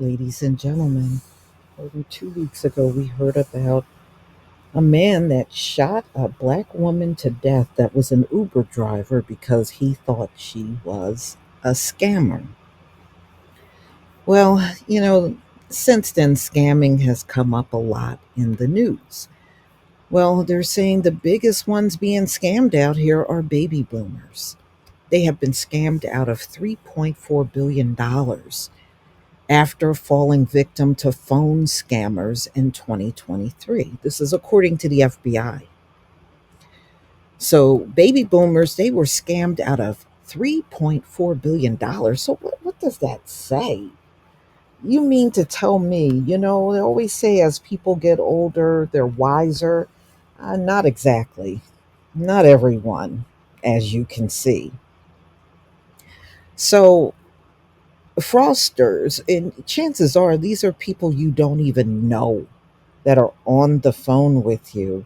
ladies and gentlemen. Over 2 weeks ago, we heard about a man that shot a black woman to death that was an Uber driver because he thought she was a scammer. Well, since then, scamming has come up a lot in the news. Well, they're saying the biggest ones being scammed out here are baby boomers. They have been scammed out of $3.4 billion after falling victim to phone scammers in 2023. This is according to the FBI. So, baby boomers, they were scammed out of $3.4 billion. So, what does that say? You mean to tell me, they always say as people get older, they're wiser? Not exactly. Not everyone, as you can see. So, fraudsters, and chances are these are people you don't even know that are on the phone with you.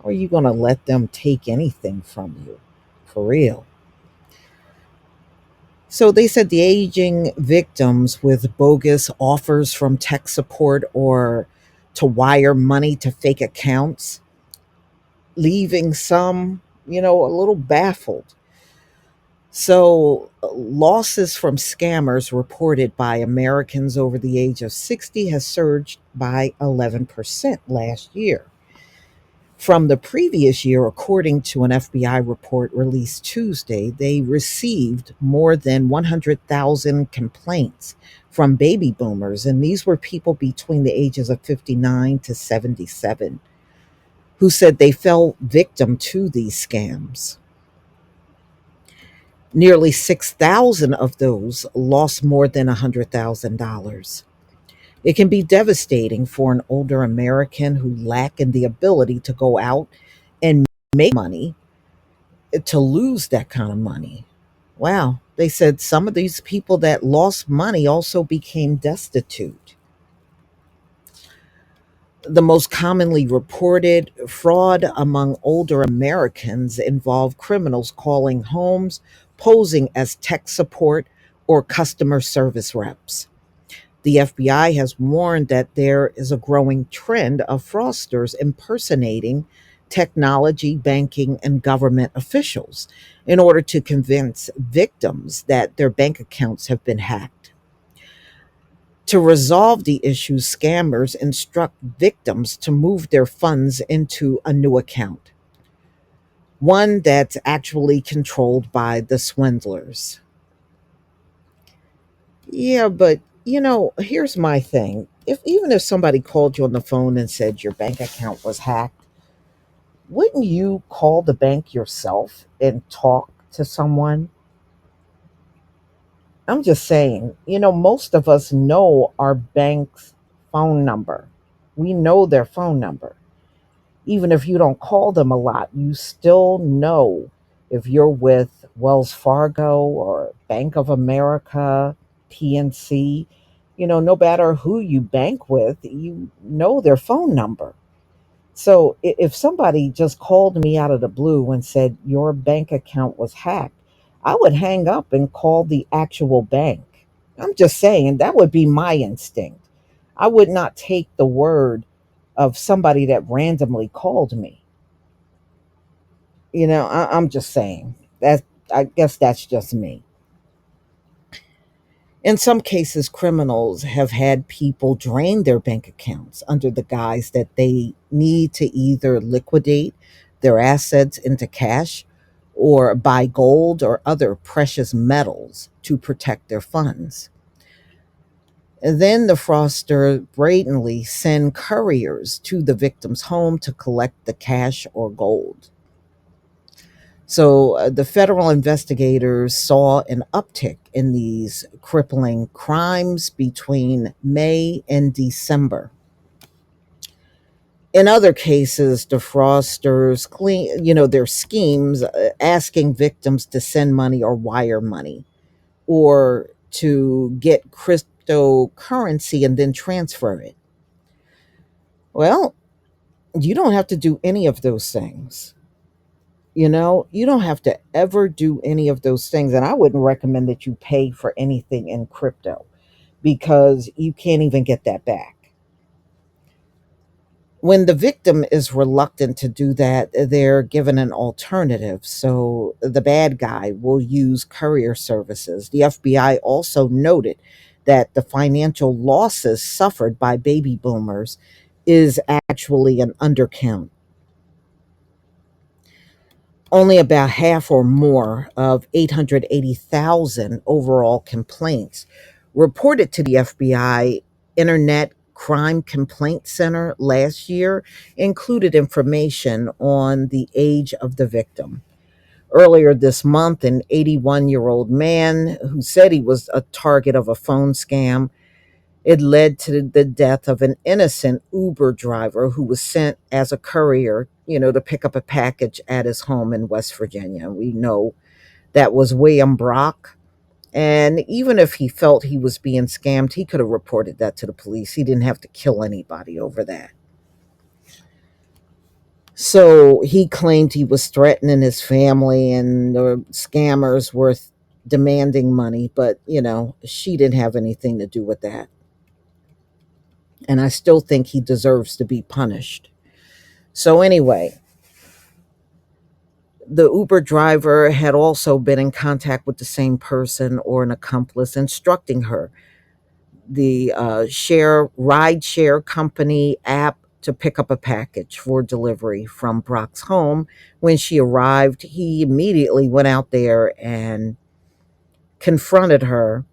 Are you going to let them take anything from you? For real. So they said the aging victims with bogus offers from tech support or to wire money to fake accounts, leaving some, a little baffled. So, losses from scammers reported by Americans over the age of 60 has surged by 11% last year. From the previous year, according to an FBI report released Tuesday, they received more than 100,000 complaints from baby boomers, and these were people between the ages of 59 to 77 who said they fell victim to these scams. Nearly 6,000 of those lost more than $100,000. It can be devastating for an older American who lack in the ability to go out and make money to lose that kind of money. Wow. They said some of these people that lost money also became destitute. The most commonly reported fraud among older Americans involved criminals calling homes, posing as tech support or customer service reps. The FBI has warned that there is a growing trend of fraudsters impersonating technology, banking, and government officials in order to convince victims that their bank accounts have been hacked. To resolve the issue, scammers instruct victims to move their funds into a new account, one that's actually controlled by the swindlers. Yeah, but here's my thing. If even if somebody called you on the phone and said your bank account was hacked, wouldn't you call the bank yourself and talk to someone? I'm just saying, most of us know our bank's phone number. We know their phone number. Even if you don't call them a lot, you still know if you're with Wells Fargo or Bank of America, PNC, no matter who you bank with, you know their phone number. So if somebody just called me out of the blue and said your bank account was hacked, I would hang up and call the actual bank. I'm just saying that would be my instinct. I would not take the word of somebody that randomly called me. I'm just saying that. I guess that's just me. In some cases, criminals have had people drain their bank accounts under the guise that they need to either liquidate their assets into cash or buy gold or other precious metals to protect their funds. And then the fraudster blatantly send couriers to the victim's home to collect the cash or gold. So the federal investigators saw an uptick in these crippling crimes between May and December. In other cases, the fraudsters clean, their schemes asking victims to send money or wire money or to get cryptocurrency and then transfer it. Well, you don't have to do any of those things. You don't have to ever do any of those things. And I wouldn't recommend that you pay for anything in crypto because you can't even get that back. When the victim is reluctant to do that, they're given an alternative. So the bad guy will use courier services. The FBI also noted that the financial losses suffered by baby boomers is actually an undercount. Only about half or more of 880,000 overall complaints reported to the FBI Internet Crime Complaint Center last year included information on the age of the victim. Earlier this month, an 81-year-old man who said he was a target of a phone scam, it led to the death of an innocent Uber driver who was sent as a courier, to pick up a package at his home in West Virginia. We know that was William Brock. And even if he felt he was being scammed, he could have reported that to the police. He didn't have to kill anybody over that. So he claimed he was threatening his family and the scammers were demanding money, but, she didn't have anything to do with that. And I still think he deserves to be punished. So, anyway, the Uber driver had also been in contact with the same person or an accomplice, instructing her the ride share company app to pick up a package for delivery from Brock's home. When she arrived, he immediately went out there and confronted her,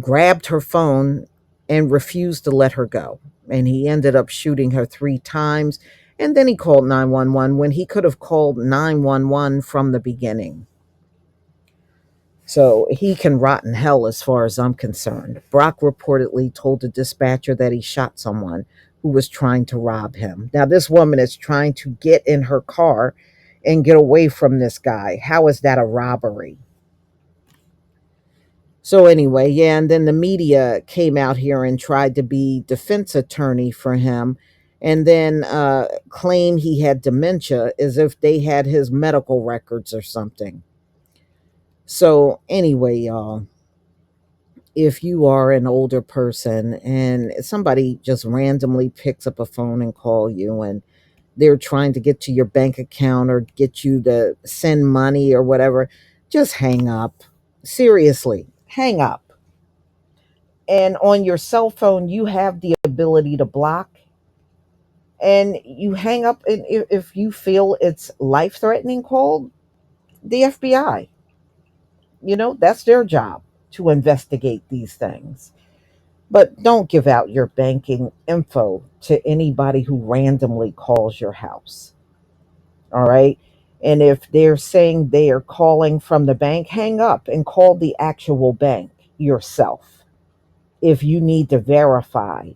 grabbed her phone, and refused to let her go. And he ended up shooting her 3 times. And then he called 911 when he could have called 911 from the beginning. So he can rot in hell as far as I'm concerned. Brock reportedly told the dispatcher that he shot someone who was trying to rob him. Now, this woman is trying to get in her car and get away from this guy. How is that a robbery? So anyway, yeah, and then the media came out here and tried to be defense attorney for him and then claim he had dementia as if they had his medical records or something. So anyway, y'all, if you are an older person and somebody just randomly picks up a phone and call you and they're trying to get to your bank account or get you to send money or whatever, just hang up. Seriously, hang up. And on your cell phone, you have the ability to block, and you hang up. And if you feel it's life threatening, call the FBI. That's their job to investigate these things. But don't give out your banking info to anybody who randomly calls your house. All right. And if they're saying they are calling from the bank, hang up and call the actual bank yourself if you need to verify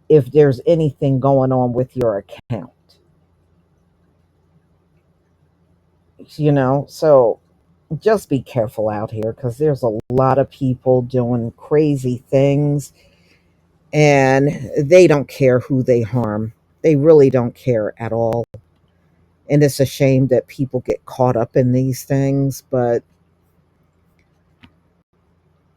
if there's anything going on with your account. So just be careful out here because there's a lot of people doing crazy things and they don't care who they harm. They really don't care at all. And it's a shame that people get caught up in these things, but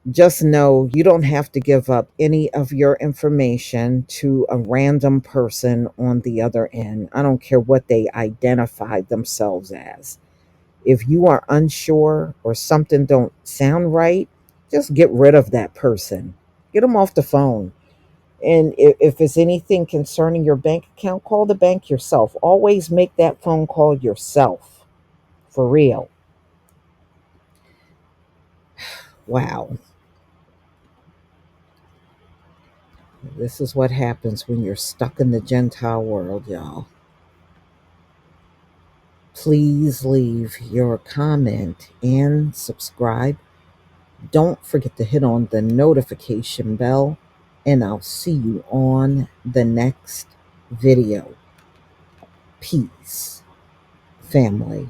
just know you don't have to give up any of your information to a random person on the other end. I don't care what they identify themselves as. If you are unsure or something don't sound right, just get rid of that person. Get them off the phone. And if it's anything concerning your bank account, call the bank yourself. Always make that phone call yourself. For real. Wow. This is what happens when you're stuck in the Gentile world, y'all. Please leave your comment and subscribe. Don't forget to hit on the notification bell, and I'll see you on the next video. Peace, family.